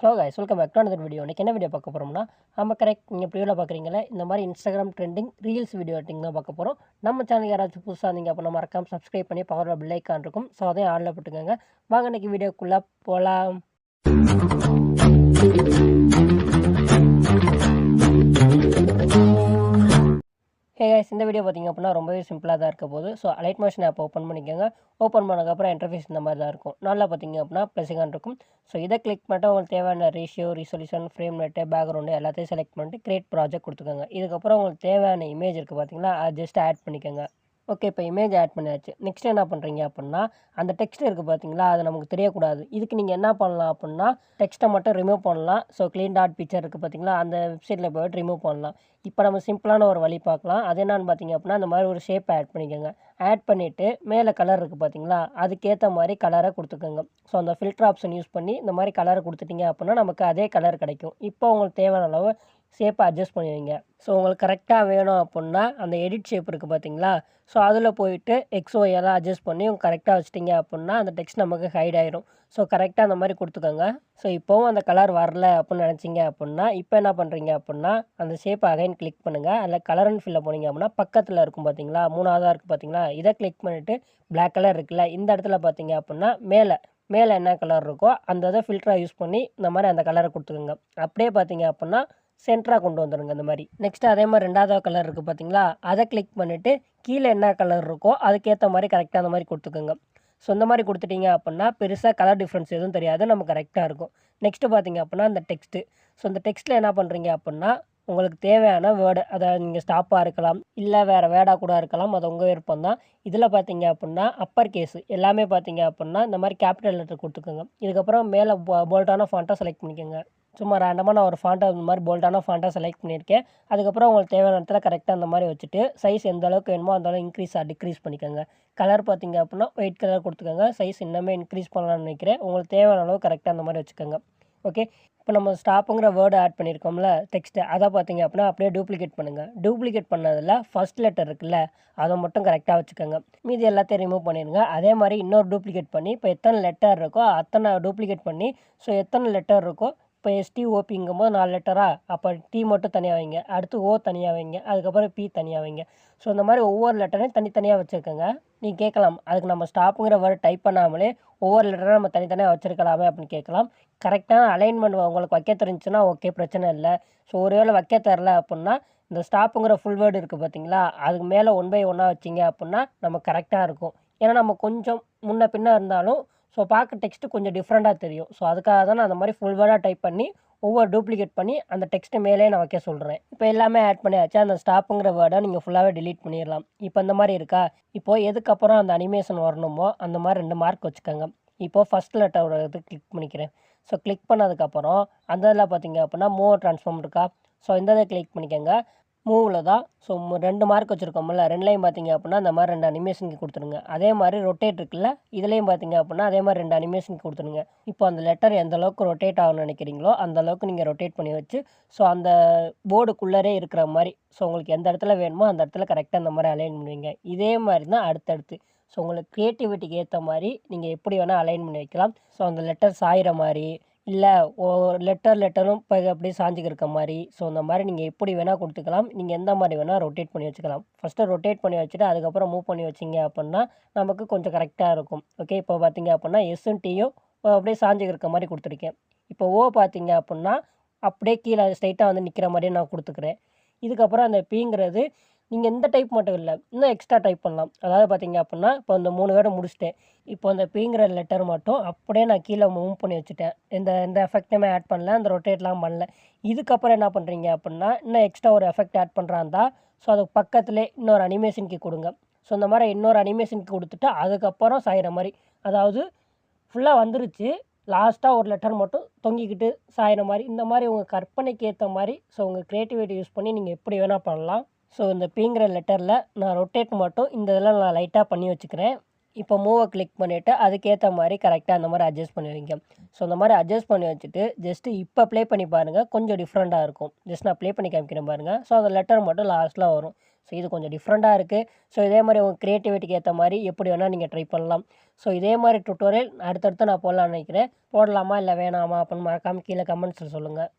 Hello guys, welcome back to another video. இன்றைக்கி என்ன video பார்க்க போகிறோம்னா, நம்ம கரெக்ட் நீங்கள் ப்ரிவியூவில் பார்க்குறீங்களே இந்த மாதிரி Instagram trending reels video editing தான் பார்க்க போகிறோம். நம்ம சேனல் யாராச்சும் புதுசாக இருந்தீங்க அப்படின்னா மறக்காம சப்ஸ்கிரைப் பண்ணி பக்கத்தில் பெல் ஐக்கான் இருக்கும். ஸோ அதையும் ஆனில் போட்டுக்கோங்க. வாங்க இன்றைக்கி வீடியோக்குள்ளே போகலாம். ஹே கைஸ், இந்த வீடியோ பார்த்திங்க அப்படின்னா ரொம்பவே சிம்பிளாக தான் இருக்க போகுது. So Alight Motion app open பண்ணிக்கோங்க. ஓப்பன் பண்ணதுக்கப்புறம் இன்டர்ஃபேஸ் இந்த மாதிரி தான் இருக்கும். நல்லா பார்த்திங்க அப்படின்னா +ஐகான் இருக்கும். ஸோ இதை கிளிக் பண்ணிட்டு உங்களுக்கு தேவையான ratio, resolution, frame rate, background எல்லாத்தையும் செலக்ட் பண்ணிட்டு கிரியேட் ப்ராஜெக்ட் கொடுத்துக்கோங்க. இதுக்கப்புறம் உங்களுக்கு தேவையான இமேஜ் இருக்குது பார்த்திங்களா, அது ஜஸ்ட் ஆட் பண்ணிக்கோங்க. ஓகே, இப்போ இமேஜ் ஆட் பண்ணியாச்சு. நெக்ஸ்ட் என்ன பண்ணுறீங்க அப்படின்னா, அந்த டெக்ஸ்ட் இருக்குது பார்த்தீங்களா, அது நமக்கு தெரியக்கூடாது. இதுக்கு நீங்கள் என்ன பண்ணலாம் அப்படின்னா, டெக்ஸ்ட்டை மட்டும் ரிமூவ் பண்ணலாம். ஸோ க்ளீன் டாட் பிக்சர் இருக்குது பார்த்தீங்களா, அந்த வெப்சைட்டில் போய்ட்டு ரிமூவ் பண்ணலாம். இப்போ நம்ம சிம்பிளான ஒரு வழி பார்க்கலாம். அது என்னென்னு பார்த்தீங்க அப்படின்னா, அந்த மாதிரி ஒரு ஷேப் ஆட் பண்ணிக்கோங்க. ஆட் பண்ணிவிட்டு மேலே கலர் இருக்குது பார்த்தீங்களா, அதுக்கேற்ற மாதிரி கலரை கொடுத்துக்கோங்க. ஸோ அந்த ஃபில்டர் ஆப்ஷன் யூஸ் பண்ணி இந்த மாதிரி கலரை கொடுத்துட்டிங்க அப்படின்னா நமக்கு அதே கலர் கிடைக்கும். இப்போ உங்களுக்கு தேவையான அளவு ஷேப்பை அட்ஜஸ்ட் பண்ணுவீங்க. ஸோ உங்களுக்கு கரெக்டாக வேணும் அப்படின்னா அந்த எடிட் ஷேப் இருக்குது பார்த்தீங்களா, ஸோ அதில் போயிட்டு XY எல்லாம் அட்ஜஸ்ட் பண்ணி கரெக்டாக வச்சிட்டிங்க அப்படின்னா அந்த டெக்ஸ்ட் நமக்கு ஹைட் ஆயிரும். ஸோ கரெக்டாக அந்த மாதிரி கொடுத்துக்கோங்க. ஸோ இப்போவும் அந்த கலர் வரல அப்படின்னு நினச்சிங்க அப்படின்னா இப்போ என்ன பண்ணுறீங்க அப்படின்னா அந்த ஷேப்பை அகைன் கிளிக் பண்ணுங்கள். அதில் கலர் அண்ட் ஃபில்ல போனீங்க அப்படின்னா பக்கத்தில் இருக்கும் பார்த்தீங்களா, மூணாவதாக இருக்குது பார்த்தீங்களா, இதை கிளிக் பண்ணிவிட்டு பிளாக் கலர் இருக்குல்ல, இந்த இடத்துல பார்த்தீங்க அப்படின்னா மேலே என்ன கலர் இருக்கோ அந்த இதை ஃபில்டராக யூஸ் பண்ணி இந்த மாதிரி அந்த கலரை கொடுத்துக்கோங்க. அப்படியே பார்த்தீங்க அப்படின்னா சென்டராக கொண்டு வந்துடுங்க இந்த மாதிரி. நெக்ஸ்ட்டு அதே மாதிரி ரெண்டாவது கலர் இருக்குது பார்த்தீங்களா, அதை கிளிக் பண்ணிவிட்டு கீழே என்ன கலர் இருக்கோ அதுக்கேற்ற மாதிரி கரெக்டாக அந்த மாதிரி கொடுத்துக்கோங்க. ஸோ இந்த மாதிரி கொடுத்துட்டிங்க அப்படின்னா பெருசாக கலர் டிஃப்ரென்ஸ் எதுவும் தெரியாது, நம்ம கரெக்டாக இருக்கும். நெக்ஸ்ட்டு பார்த்தீங்க அப்படின்னா அந்த டெக்ஸ்ட்டு. ஸோ இந்த டெக்ஸ்ட்டில் என்ன பண்ணுறீங்க அப்படின்னா உங்களுக்கு தேவையான வேர்டு, அதை நீங்கள் ஸ்டாப்பாக இருக்கலாம், இல்லை வேறு வேர்டாக கூட இருக்கலாம், அது உங்கள் விருப்பம் தான். இதில் பார்த்தீங்க அப்படின்னா அப்பர் கேஸு எல்லாமே பார்த்தீங்க அப்படின்னா இந்த மாதிரி கேபிட்டல் லெட்டர் கொடுத்துக்கோங்க. இதுக்கப்புறம் மேலே போல்டான ஃபாண்ட்டை செலக்ட் பண்ணிக்கோங்க. சும்மா ரேண்டமாக நான் ஒரு ஃபாண்ட்டை இந்த மாதிரி போல்டான ஃபாண்ட்டை செலக்ட் பண்ணியிருக்கேன். அதுக்கப்புறம் உங்களுக்கு தேவையான இடத்துல கரெக்டாக அந்த மாதிரி வச்சுட்டு சைஸ் எந்த அளவுக்கு வேணுமோ அந்த அளவுக்கு இன்க்ரீஸ் டிக்ரீஸ் பண்ணிக்கோங்க. கலர் பார்த்தீங்க அப்படின்னா ஒயிட் கலர் கொடுத்துக்கோங்க. சைஸ் இன்னுமே இன்க்ரீஸ் பண்ணலாம்னு நினைக்கிறேன். உங்களுக்கு தேவையான அளவு கரெக்டாக அந்த மாதிரி வச்சுக்கோங்க. ஓகே, இப்போ நம்ம ஸ்டாப்புங்கிற வேர்டு ஆட் பண்ணியிருக்கோம்ல டெக்ஸ்ட்டு, அதை பார்த்தீங்க அப்படின்னா அப்படியே டூப்ளிகேட் பண்ணுங்கள். டூப்ளிகேட் பண்ணதில் ஃபஸ்ட் லெட்டர் இருக்குல்ல, அதை மட்டும் கரெக்டாக வச்சுக்கோங்க. மீதி எல்லாத்தையும் ரிமூவ் பண்ணிடுங்க. அதே மாதிரி இன்னொரு டூப்ளிகேட் பண்ணி இப்போ எத்தனை லெட்டர் இருக்கோ அத்தனை டூப்ளிகேட் பண்ணி, ஸோ எத்தனை லெட்டர் இருக்கோ இப்போ STOPங்கும்போது 4 லெட்டரா, அப்போ T மட்டும் தனியாக வைங்க, அடுத்து O தனியாக வைங்க, அதுக்கப்புறம் P தனியாக வைங்க. ஸோ இந்த மாதிரி ஒவ்வொரு லெட்டரையும் தனித்தனியாக வச்சுருக்கோங்க. நீங்கள் கேட்கலாம், அதுக்கு நம்ம ஸ்டாப்புங்கிற வேர்டு டைப் பண்ணாமலே ஒவ்வொரு லெட்டரும் நம்ம தனித்தனியாக வச்சுருக்கலாமே அப்படின்னு கேட்கலாம். கரெக்டான அலைன்மெண்ட் உங்களுக்கு வைக்க தெரிஞ்சுன்னா ஓகே, பிரச்சனை இல்லை. ஸோ ஒருவேளை வைக்க தரல அப்படின்னா இந்த ஸ்டாப்புங்கிற ஃபுல் வேர்டு இருக்குது பார்த்தீங்களா, அதுக்கு மேலே 1 பை 1 வச்சிங்க அப்படின்னா நம்ம கரெக்டாக இருக்கும். ஏன்னா நம்ம கொஞ்சம் முன்ன பின்ன இருந்தாலும் ஸோ பார்க்க டெக்ஸ்ட்டு கொஞ்சம் டிஃப்ரெண்ட்டாக தெரியும். ஸோ அதுக்காக தான் நான் அந்த மாதிரி ஃபுல் வேர்டாக டைப் பண்ணி ஒவ்வொரு டூப்ளிகேட் பண்ணி அந்த டெக்ஸ்ட்டு மேலே நான் வைக்க சொல்கிறேன். இப்போ எல்லாமே ஆட் பண்ணியாச்சு. அந்த ஸ்டாப்புங்கிற வேர்டை நீங்கள் ஃபுல்லாகவே டிலீட் பண்ணிடலாம். இப்போ இந்த மாதிரி இருக்கா, இப்போது எதுக்கப்புறம் அந்த அனிமேஷன் வரணுமோ அந்த மாதிரி 2 மார்க் வச்சுக்கோங்க. இப்போது ஃபஸ்ட் லெட்டரோட இது கிளிக் பண்ணிக்கிறேன். ஸோ கிளிக் பண்ணதுக்கப்புறம் அந்த இதில் பார்த்தீங்க அப்படின்னா மூவ் ட்ரான்ஸ்ஃபார்ம் இருக்கா, ஸோ இந்த இதை கிளிக் பண்ணிக்கோங்க. மூவில் தான் ஸோ 2 மார்க் வச்சுருக்கோம்ல, 2லையும் பார்த்தீங்க அப்படின்னா அந்த மாதிரி 2 அனிமேஷனுக்கு கொடுத்துருங்க. அதே மாதிரி ரொட்டேட் இருக்குல்ல, இதுலேயும் பார்த்தீங்க அப்படின்னா அதே மாதிரி 2 அனிமேஷனுக்கு கொடுத்துருங்க. இப்போ அந்த லெட்டர் எந்த அளவுக்கு ரொட்டேட் ஆகணும்னு நினைக்கிறீங்களோ அந்த அளவுக்கு நீங்கள் ரொட்டேட் பண்ணி வச்சு ஸோ அந்த போர்டுக்குள்ளரே இருக்கிற மாதிரி, ஸோ உங்களுக்கு எந்த இடத்துல வேணுமோ அந்த இடத்துல கரெக்டாக அந்த மாதிரி அலைன் பண்ணுவீங்க. இதே மாதிரி தான் அடுத்தடுத்து. ஸோ உங்களுக்கு க்ரியேட்டிவிட்டிக்கு ஏற்ற மாதிரி நீங்கள் எப்படி வேணால் அலைன் பண்ணி வைக்கலாம். ஸோ அந்த லெட்டர் சாயிற மாதிரி, இல்லை லெட்டரும் இப்போ அப்படியே சாஞ்சுக்கு இருக்க மாதிரி, ஸோ இந்த மாதிரி நீங்கள் எப்படி வேணால் கொடுத்துக்கலாம். நீங்கள் எந்த மாதிரி வேணால் ரொட்டேட் பண்ணி வச்சுக்கலாம். ஃபஸ்ட்டு ரொட்டேட் பண்ணி வச்சுட்டு அதுக்கப்புறம் மூவ் பண்ணி வச்சிங்க அப்படின்னா நமக்கு கொஞ்சம் கரெக்டாக இருக்கும். ஓகே, இப்போ பார்த்தீங்க அப்படின்னா எஸ்ஸும் Tயும் அப்படியே சாஞ்சுக்கு இருக்க மாதிரி கொடுத்துருக்கேன். இப்போ O பார்த்தீங்க அப்படின்னா அப்படியே கீழே ஸ்ட்ரைட்டாக வந்து நிற்கிற மாதிரியே நான் கொடுத்துக்கிறேன். இதுக்கப்புறம் அந்த Pங்கிறது நீங்கள் இந்த டைப் மட்டும் இல்லை, இன்னும் எக்ஸ்ட்ரா டைப் பண்ணலாம். அதாவது பார்த்தீங்க அப்படின்னா இப்போ இந்த 3 வேர்டை முடிச்சிட்டேன். இப்போ அந்த Pங்கிற லெட்டர் மட்டும் அப்படியே நான் கீழே மூவ் பண்ணி வச்சுட்டேன். எந்த எஃபெக்ட்டுமே ஆட் பண்ணல, அந்த ரொட்டேட்லாம் பண்ணல. இதுக்கப்புறம் என்ன பண்ணுறீங்க அப்படின்னா இன்னும் எக்ஸ்ட்ரா ஒரு எஃபெக்ட் ஆட் பண்ணுறாந்தா ஸோ அதுக்கு பக்கத்துலேயே இன்னொரு அனிமேஷனுக்கு கொடுங்க. ஸோ இந்த மாதிரி இன்னொரு அனிமேஷனுக்கு கொடுத்துட்டு அதுக்கப்புறம் சாயிற மாதிரி, அதாவது ஃபுல்லாக வந்துருச்சு, லாஸ்ட்டாக ஒரு லெட்டர் மட்டும் தொங்கிக்கிட்டு சாயிற மாதிரி, இந்த மாதிரி உங்கள் கற்பனைக்கு ஏற்ற மாதிரி ஸோ உங்கள் க்ரியேட்டிவிட்டி யூஸ் பண்ணி நீங்கள் எப்படி வேணால் பண்ணலாம். ஸோ இந்த Pங்கிற லெட்டரில் நான் ரொட்டேட் மட்டும் இந்த இதில் நான் லைட்டாக பண்ணி வச்சுக்கிறேன். இப்போ மூவை கிளிக் பண்ணிவிட்டு அதுக்கேற்ற மாதிரி கரெக்டாக அந்த மாதிரி அட்ஜஸ்ட் பண்ணி வைங்க. ஸோ இந்த மாதிரி அட்ஜஸ்ட் பண்ணி வச்சுட்டு ஜஸ்ட்டு இப்போ ப்ளே பண்ணி பாருங்கள். கொஞ்சம் டிஃப்ரெண்ட்டாக இருக்கும். ஜஸ்ட் நான் ப்ளே பண்ணி காமிக்கிறேன் பாருங்கள். ஸோ அந்த லெட்டர் மட்டும் லாஸ்ட்டில் வரும். ஸோ இது கொஞ்சம் டிஃப்ரெண்ட்டாக இருக்குது. ஸோ இதே மாதிரி உங்கள் க்ரியேட்டிவிட்டிக்கு ஏற்ற மாதிரி எப்படி வேணால் நீங்கள் ட்ரை பண்ணலாம். ஸோ இதே மாதிரி டுட்டோரியல் அடுத்தடுத்து நான் போடலான்னு நினைக்கிறேன். போடலாமா இல்லை வேணாமா அப்படின்னு மறக்காமல் கீழே கமெண்ட்ஸில் சொல்லுங்கள்.